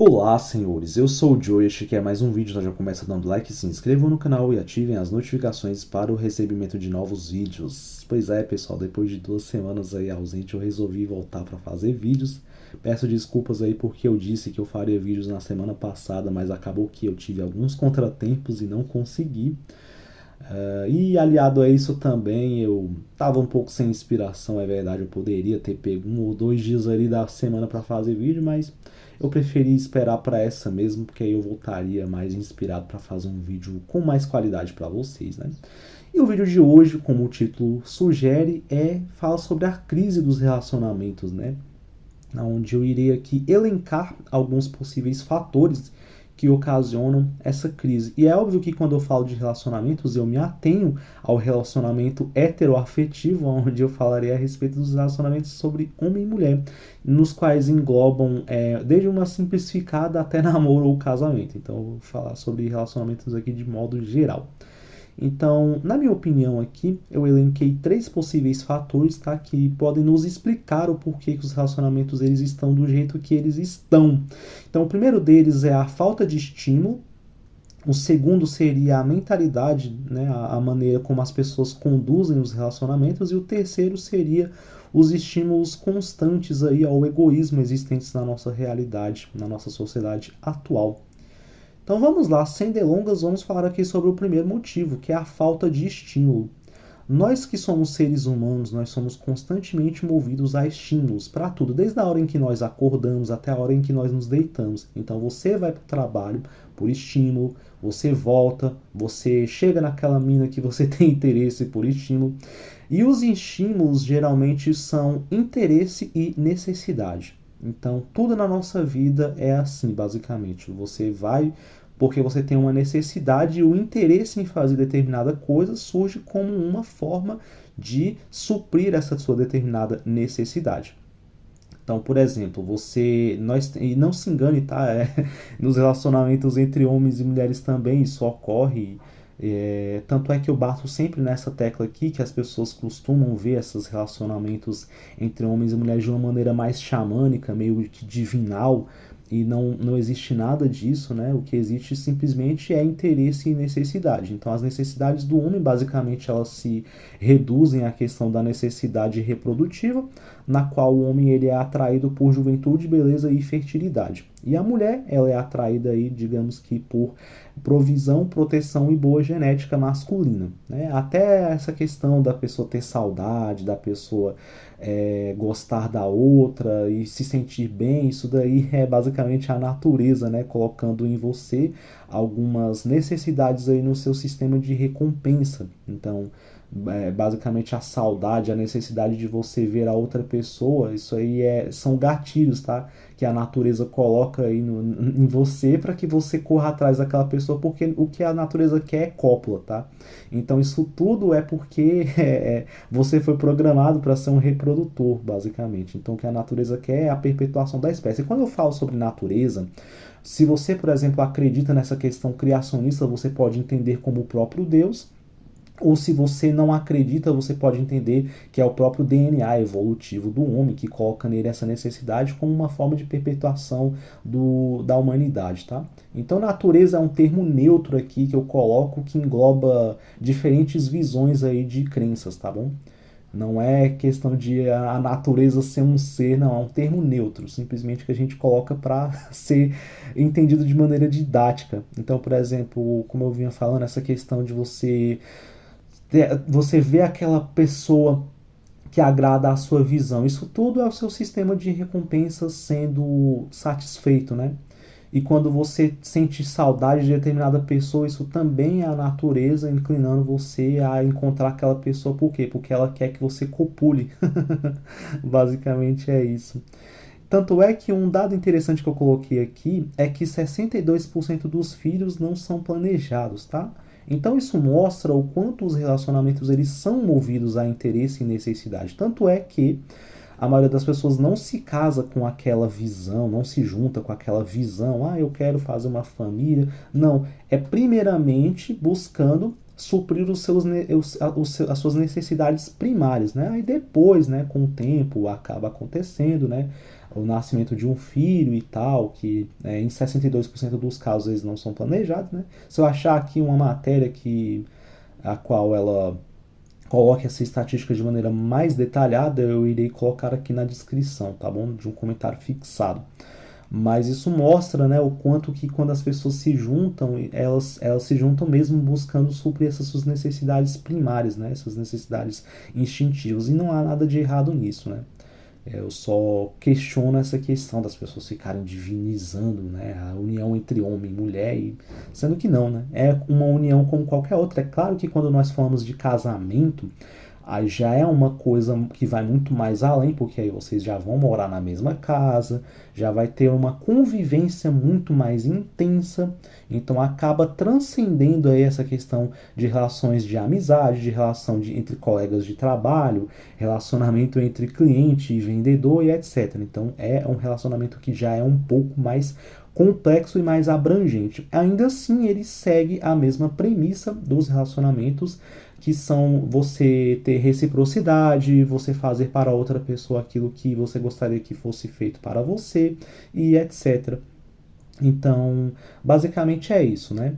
Olá, senhores, eu sou o Joe e este aqui é mais um vídeo, então já começa dando like, se inscrevam no canal e ativem as notificações para o recebimento de novos vídeos. Pois é, pessoal, depois de 2 semanas aí ausente, eu resolvi voltar para fazer vídeos. Peço desculpas aí porque eu disse que eu faria vídeos na semana passada, mas acabou que eu tive alguns contratempos e não consegui. E aliado a isso também, eu tava um pouco sem inspiração, é verdade, eu poderia ter pego 1 ou 2 dias ali da semana para fazer vídeo, mas eu preferi esperar para essa mesmo, porque aí eu voltaria mais inspirado para fazer um vídeo com mais qualidade para vocês, né? E o vídeo de hoje, como o título sugere, fala sobre a crise dos relacionamentos, né? Onde eu irei aqui elencar alguns possíveis fatores que ocasionam essa crise. E é óbvio que quando eu falo de relacionamentos, eu me atenho ao relacionamento heteroafetivo, onde eu falarei a respeito dos relacionamentos sobre homem e mulher, nos quais englobam desde uma simplificada até namoro ou casamento. Então eu vou falar sobre relacionamentos aqui de modo geral. Então, na minha opinião aqui, eu elenquei 3 possíveis fatores, tá, que podem nos explicar o porquê que os relacionamentos eles estão do jeito que eles estão. Então, o primeiro deles é a falta de estímulo. O segundo seria a mentalidade, né, a maneira como as pessoas conduzem os relacionamentos. E o terceiro seria os estímulos constantes aí ao egoísmo existentes na nossa realidade, na nossa sociedade atual. Então vamos lá, sem delongas, vamos falar aqui sobre o primeiro motivo, que é a falta de estímulo. Nós que somos seres humanos, nós somos constantemente movidos a estímulos para tudo, desde a hora em que nós acordamos até a hora em que nós nos deitamos. Então você vai para o trabalho por estímulo, você volta, você chega naquela mina que você tem interesse por estímulo. E os estímulos geralmente são interesse e necessidade. Então, tudo na nossa vida é assim, basicamente. Você vai porque você tem uma necessidade e o interesse em fazer determinada coisa surge como uma forma de suprir essa sua determinada necessidade. Então, por exemplo, e não se engane, tá? Nos relacionamentos entre homens e mulheres também isso ocorre. Tanto é que eu bato sempre nessa tecla aqui, que as pessoas costumam ver esses relacionamentos entre homens e mulheres de uma maneira mais xamânica, meio que divinal, e não existe nada disso, né? O que existe simplesmente é interesse e necessidade. Então, as necessidades do homem, basicamente, elas se reduzem à questão da necessidade reprodutiva, na qual o homem ele é atraído por juventude, beleza e fertilidade. E a mulher, ela é atraída aí, digamos que por provisão, proteção e boa genética masculina, né? Até essa questão da pessoa ter saudade, da pessoa gostar da outra e se sentir bem, isso daí é basicamente a natureza, né? Colocando em você algumas necessidades aí no seu sistema de recompensa. Então, basicamente a saudade, a necessidade de você ver a outra pessoa, isso aí são gatilhos, tá? Que a natureza coloca aí em você para que você corra atrás daquela pessoa, porque o que a natureza quer é cópula, tá? Então isso tudo é porque você foi programado para ser um reprodutor, basicamente. Então o que a natureza quer é a perpetuação da espécie. E quando eu falo sobre natureza, se você, por exemplo, acredita nessa questão criacionista, você pode entender como o próprio Deus. Ou se você não acredita, você pode entender que é o próprio DNA evolutivo do homem que coloca nele essa necessidade como uma forma de perpetuação da humanidade, tá? Então, natureza é um termo neutro aqui que eu coloco que engloba diferentes visões aí de crenças, tá bom? Não é questão de a natureza ser um ser, não, é um termo neutro, simplesmente que a gente coloca para ser entendido de maneira didática. Então, por exemplo, como eu vinha falando, essa questão de você vê aquela pessoa que agrada a sua visão. Isso tudo é o seu sistema de recompensas sendo satisfeito, né? E quando você sente saudade de determinada pessoa, isso também é a natureza inclinando você a encontrar aquela pessoa. Por quê? Porque ela quer que você copule. Basicamente é isso. Tanto é que um dado interessante que eu coloquei aqui é que 62% dos filhos não são planejados, tá? Então isso mostra o quanto os relacionamentos eles são movidos a interesse e necessidade. Tanto é que a maioria das pessoas não se casa com aquela visão, não se junta com aquela visão, eu quero fazer uma família. Não, é primeiramente buscando suprir as suas necessidades primárias, né? Aí depois, né, com o tempo, acaba acontecendo, né, o nascimento de um filho e tal, que em 62% dos casos eles não são planejados, né? Se eu achar aqui uma matéria a qual ela coloque essa estatística de maneira mais detalhada, eu irei colocar aqui na descrição, tá bom? De um comentário fixado. Mas isso mostra, né, o quanto que quando as pessoas se juntam, elas se juntam mesmo buscando suprir essas suas necessidades primárias, né, essas necessidades instintivas. E não há nada de errado nisso, né? Eu só questiono essa questão das pessoas ficarem divinizando, né, a união entre homem e mulher, sendo que não, né? É uma união como qualquer outra. É claro que quando nós falamos de casamento, aí já é uma coisa que vai muito mais além, porque aí vocês já vão morar na mesma casa, já vai ter uma convivência muito mais intensa, então acaba transcendendo aí essa questão de relações de amizade, de relação entre colegas de trabalho, relacionamento entre cliente e vendedor e etc. Então é um relacionamento que já é um pouco mais complexo e mais abrangente. Ainda assim, ele segue a mesma premissa dos relacionamentos, que são você ter reciprocidade, você fazer para outra pessoa aquilo que você gostaria que fosse feito para você e etc. Então, basicamente é isso, né?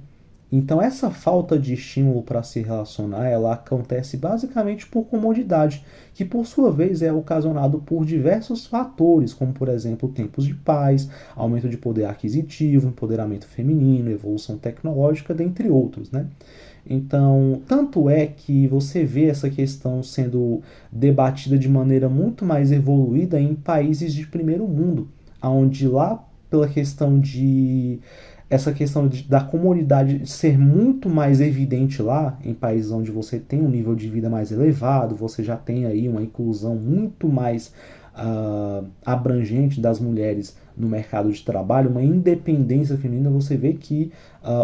Então, essa falta de estímulo para se relacionar, ela acontece basicamente por comodidade, que por sua vez é ocasionado por diversos fatores, como por exemplo, tempos de paz, aumento de poder aquisitivo, empoderamento feminino, evolução tecnológica, dentre outros, né? Então, tanto é que você vê essa questão sendo debatida de maneira muito mais evoluída em países de primeiro mundo, onde lá pela questão de essa questão da comunidade ser muito mais evidente lá, em países onde você tem um nível de vida mais elevado, você já tem aí uma inclusão muito mais abrangente das mulheres no mercado de trabalho, uma independência feminina, você vê que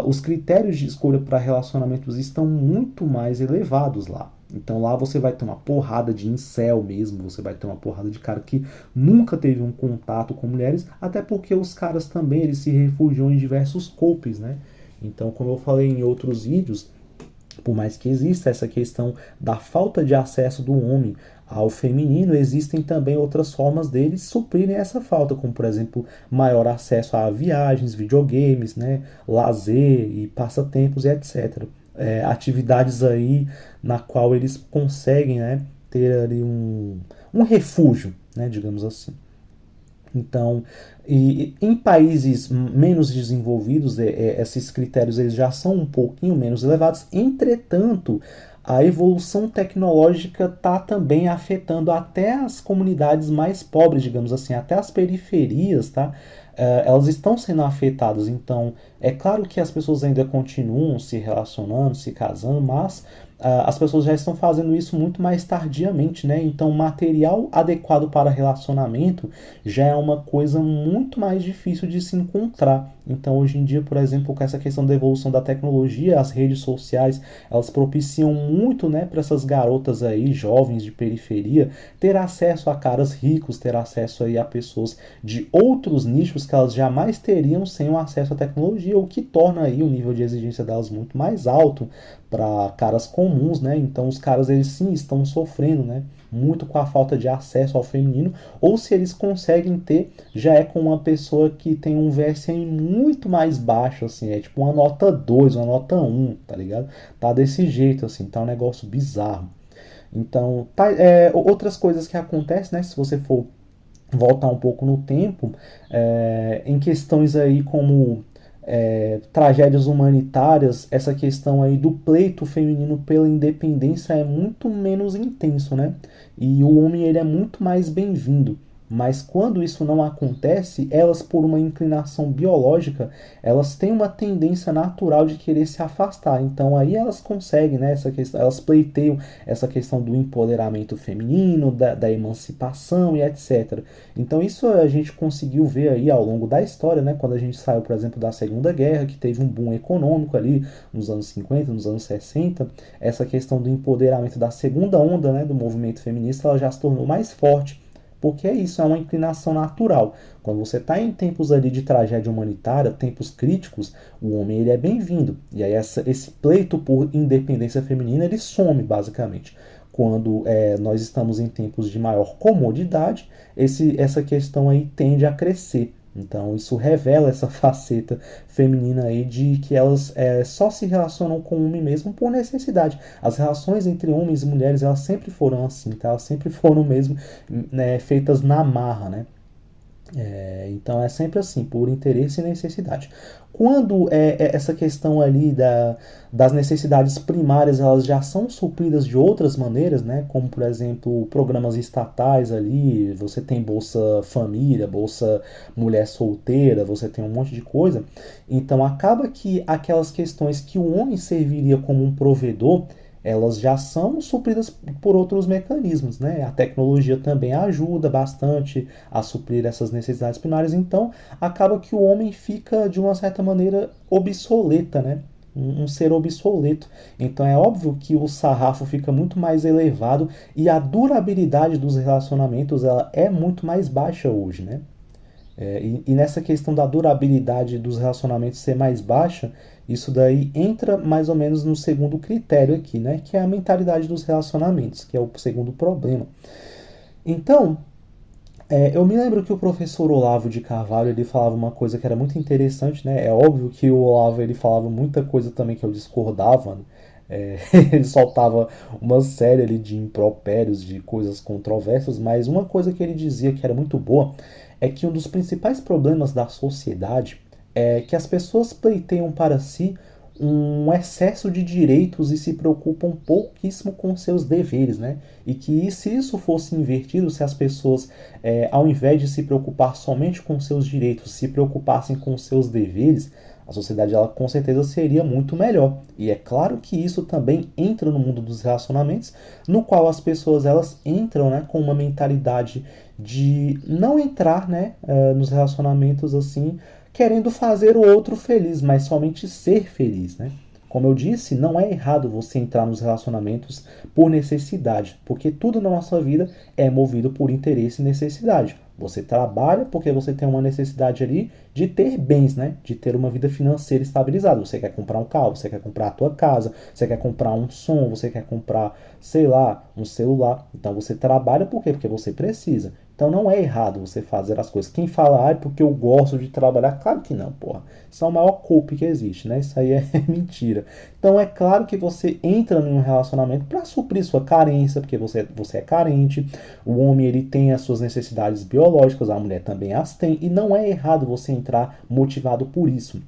os critérios de escolha para relacionamentos estão muito mais elevados lá. Então lá você vai ter uma porrada de incel mesmo, você vai ter uma porrada de cara que nunca teve um contato com mulheres, até porque os caras também eles se refugiam em diversos copes, né? Então, como eu falei em outros vídeos, por mais que exista essa questão da falta de acesso do homem ao feminino, existem também outras formas deles suprirem essa falta, como por exemplo, maior acesso a viagens, videogames, né, lazer e passatempos e etc. Atividades aí na qual eles conseguem, né, ter ali um refúgio, né, digamos assim. Então, em países menos desenvolvidos, esses critérios eles já são um pouquinho menos elevados. Entretanto, a evolução tecnológica está também afetando até as comunidades mais pobres, digamos assim, até as periferias, tá? Elas estão sendo afetadas. Então, é claro que as pessoas ainda continuam se relacionando, se casando, mas as pessoas já estão fazendo isso muito mais tardiamente, né? Então, material adequado para relacionamento já é uma coisa muito mais difícil de se encontrar. Então, hoje em dia, por exemplo, com essa questão da evolução da tecnologia, as redes sociais, elas propiciam muito, né, para essas garotas aí, jovens de periferia, ter acesso a caras ricos, ter acesso aí a pessoas de outros nichos que elas jamais teriam sem o acesso à tecnologia, o que torna aí o nível de exigência delas muito mais alto para caras comuns, né? Então os caras eles sim estão sofrendo, né? Muito com a falta de acesso ao feminino, ou se eles conseguem ter, já é com uma pessoa que tem um VSM muito mais baixo, assim, é tipo uma nota 2, uma nota 1, tá ligado? Tá desse jeito, assim, tá um negócio bizarro. Então, outras coisas que acontecem, né? Se você for voltar um pouco no tempo, em questões aí como tragédias humanitárias, essa questão aí do pleito feminino pela independência é muito menos intenso, né? E o homem ele é muito mais bem-vindo. Mas quando isso não acontece, elas, por uma inclinação biológica, elas têm uma tendência natural de querer se afastar. Então aí elas conseguem, né, essa questão, elas pleiteiam essa questão do empoderamento feminino, da emancipação e etc. Então isso a gente conseguiu ver aí ao longo da história, né, quando a gente saiu, por exemplo, da Segunda Guerra, que teve um boom econômico ali nos anos 50, nos anos 60, essa questão do empoderamento da segunda onda, né, do movimento feminista, ela já se tornou mais forte. porque é isso, é uma inclinação natural. Quando você está em tempos ali de tragédia humanitária, tempos críticos, o homem ele é bem-vindo. E aí esse pleito por independência feminina, ele some, basicamente. Quando nós estamos em tempos de maior comodidade, essa questão aí tende a crescer. Então isso revela essa faceta feminina aí de que elas só se relacionam com o homem mesmo por necessidade. As relações entre homens e mulheres, elas sempre foram assim, tá? Elas sempre foram mesmo, né, feitas na marra, né? Então é sempre assim, por interesse e necessidade. Quando essa questão ali das necessidades primárias elas já são supridas de outras maneiras, né? Como por exemplo programas estatais ali, você tem Bolsa Família, Bolsa Mulher Solteira, você tem um monte de coisa. Então acaba que aquelas questões que o homem serviria como um provedor, elas já são supridas por outros mecanismos, né? A tecnologia também ajuda bastante a suprir essas necessidades primárias, então acaba que o homem fica, de uma certa maneira, obsoleta, né? Um ser obsoleto. Então é óbvio que o sarrafo fica muito mais elevado e a durabilidade dos relacionamentos ela é muito mais baixa hoje, né? E nessa questão da durabilidade dos relacionamentos ser mais baixa, isso daí entra mais ou menos no segundo critério aqui, né? Que é a mentalidade dos relacionamentos, que é o segundo problema. Então, eu me lembro que o professor Olavo de Carvalho, ele falava uma coisa que era muito interessante, né? É óbvio que o Olavo, ele falava muita coisa também que eu discordava, né? Ele soltava uma série ali de impropérios, de coisas controversas, mas uma coisa que ele dizia que era muito boa é que um dos principais problemas da sociedade é que as pessoas pleiteiam para si um excesso de direitos e se preocupam pouquíssimo com seus deveres, né? E que se isso fosse invertido, se as pessoas, ao invés de se preocupar somente com seus direitos, se preocupassem com seus deveres, a sociedade ela com certeza seria muito melhor. E é claro que isso também entra no mundo dos relacionamentos, no qual as pessoas elas entram, né, com uma mentalidade de não entrar, né, nos relacionamentos assim querendo fazer o outro feliz, mas somente ser feliz, né? Como eu disse, não é errado você entrar nos relacionamentos por necessidade, porque tudo na nossa vida é movido por interesse e necessidade. Você trabalha porque você tem uma necessidade ali de ter bens, né? De ter uma vida financeira estabilizada. Você quer comprar um carro, você quer comprar a tua casa, você quer comprar um som, você quer comprar, sei lá, um celular. Então você trabalha por quê? Porque você precisa. Então não é errado você fazer as coisas. Quem fala, porque eu gosto de trabalhar, claro que não, porra. Isso é o maior culpa que existe, né? Isso aí é mentira. Então é claro que você entra em um relacionamento para suprir sua carência, porque você é carente. O homem ele tem as suas necessidades biológicas, a mulher também as tem, e não é errado você entrar motivado por isso.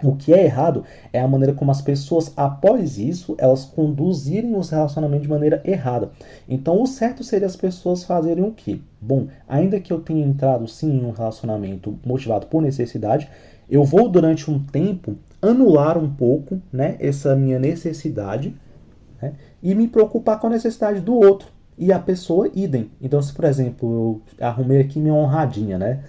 O que é errado é a maneira como as pessoas, após isso, elas conduzirem os relacionamentos de maneira errada. Então, o certo seria as pessoas fazerem o quê? Bom, ainda que eu tenha entrado sim em um relacionamento motivado por necessidade, eu vou durante um tempo anular um pouco, né, essa minha necessidade, né, e me preocupar com a necessidade do outro. E a pessoa, idem. Então, se por exemplo, eu arrumei aqui minha honradinha, né?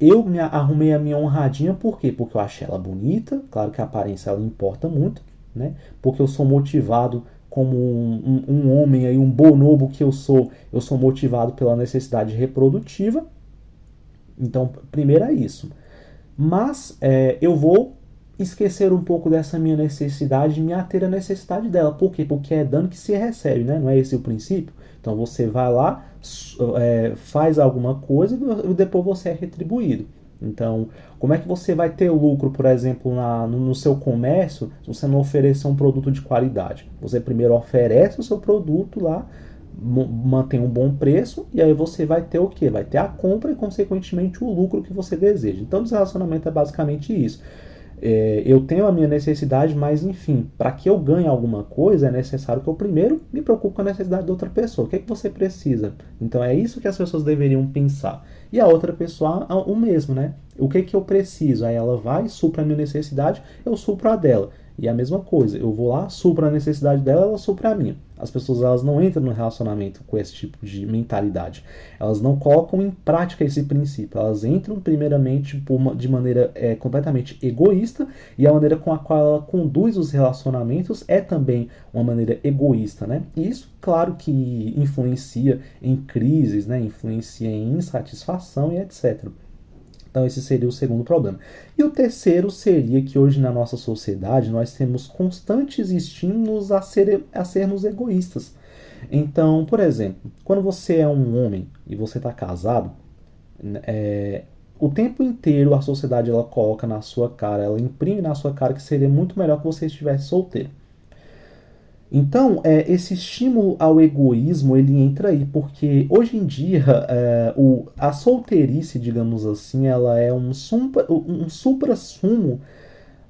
Eu arrumei a minha honradinha por quê? Porque eu achei ela bonita, claro que a aparência ela importa muito, né? Porque eu sou motivado como um homem aí, um bonobo que eu sou motivado pela necessidade reprodutiva. Então, primeiro é isso. Mas eu vou esquecer um pouco dessa minha necessidade e me ater à necessidade dela. Por quê? Porque é dano que se recebe, né? Não é esse o princípio? Então você vai lá, faz alguma coisa e depois você é retribuído. Então, como é que você vai ter lucro, por exemplo, no seu comércio, se você não oferecer um produto de qualidade? Você primeiro oferece o seu produto lá, mantém um bom preço, e aí você vai ter o quê? Vai ter a compra e, consequentemente, o lucro que você deseja. Então, o relacionamento é basicamente isso. Eu tenho a minha necessidade, mas enfim, para que eu ganhe alguma coisa é necessário que eu primeiro me preocupe com a necessidade da outra pessoa. O que é que você precisa? Então é isso que as pessoas deveriam pensar. E a outra pessoa o mesmo, né? O que é que eu preciso? Aí ela vai, supra a minha necessidade, eu supro a dela. E é a mesma coisa, eu vou lá, supro a necessidade dela, ela supra a minha. As pessoas elas não entram no relacionamento com esse tipo de mentalidade. Elas não colocam em prática esse princípio. Elas entram primeiramente de maneira completamente egoísta, e a maneira com a qual ela conduz os relacionamentos é também uma maneira egoísta, né? E isso, claro que influencia em crises, né? Influencia em insatisfação e etc. Então, esse seria o segundo problema. E o terceiro seria que hoje na nossa sociedade nós temos constantes estímulos a sermos egoístas. Então, por exemplo, quando você é um homem e você está casado, o tempo inteiro a sociedade ela coloca na sua cara, ela imprime na sua cara que seria muito melhor que você estivesse solteiro. Então, esse estímulo ao egoísmo, ele entra aí, porque hoje em dia a solteirice, digamos assim, ela é um supra-sumo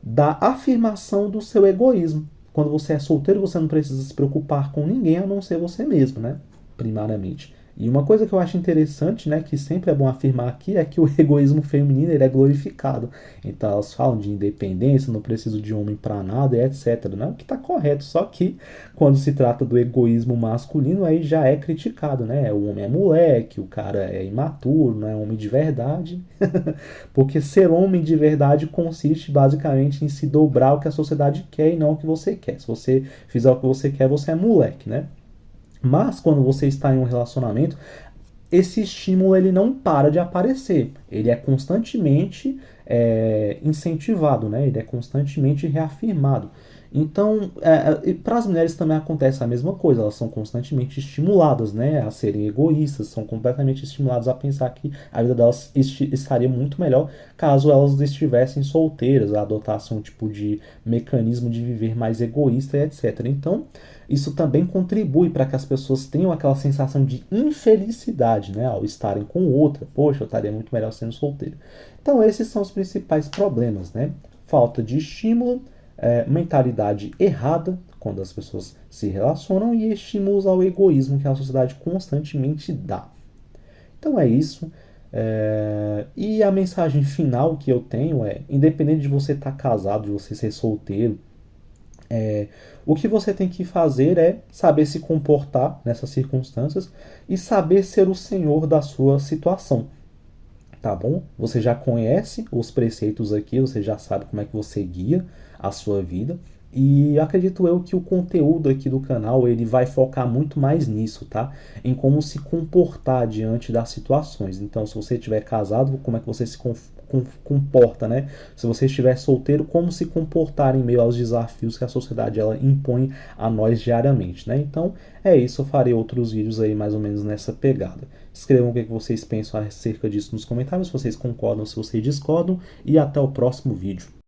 da afirmação do seu egoísmo. Quando você é solteiro, você não precisa se preocupar com ninguém a não ser você mesmo, né? Primariamente. E uma coisa que eu acho interessante, né, que sempre é bom afirmar aqui, é que o egoísmo feminino ele é glorificado. Então elas falam de independência, não preciso de homem para nada, etc. Não, o que está correto, só que quando se trata do egoísmo masculino, aí já é criticado, né? O homem é moleque, o cara é imaturo, não é homem de verdade. Porque ser homem de verdade consiste basicamente em se dobrar ao que a sociedade quer e não o que você quer. Se você fizer o que você quer, você é moleque, né? Mas quando você está em um relacionamento, esse estímulo ele não para de aparecer. Ele é constantemente incentivado, né? Ele é constantemente reafirmado. Então, para as mulheres também acontece a mesma coisa. Elas são constantemente estimuladas, né, a serem egoístas, são completamente estimuladas a pensar que a vida delas estaria muito melhor caso elas estivessem solteiras, adotassem um tipo de mecanismo de viver mais egoísta e etc. Então, isso também contribui para que as pessoas tenham aquela sensação de infelicidade, né, ao estarem com outra. Poxa, eu estaria muito melhor sendo solteiro. Então, esses são os principais problemas, né? Falta de estímulo, mentalidade errada quando as pessoas se relacionam e estímulos ao egoísmo que a sociedade constantemente dá. Então é isso. E a mensagem final que eu tenho é: independente de você estar casado, de você ser solteiro, o que você tem que fazer é saber se comportar nessas circunstâncias e saber ser o senhor da sua situação. Tá bom? Você já conhece os preceitos aqui, você já sabe como é que você guia a sua vida. E acredito eu que o conteúdo aqui do canal ele vai focar muito mais nisso, tá? Em como se comportar diante das situações. Então, se você estiver casado, como é que você se comporta, né? Se você estiver solteiro, como se comportar em meio aos desafios que a sociedade ela impõe a nós diariamente, né? Então, é isso. Eu farei outros vídeos aí mais ou menos nessa pegada. Escrevam o que vocês pensam acerca disso nos comentários, se vocês concordam, se vocês discordam, e até o próximo vídeo.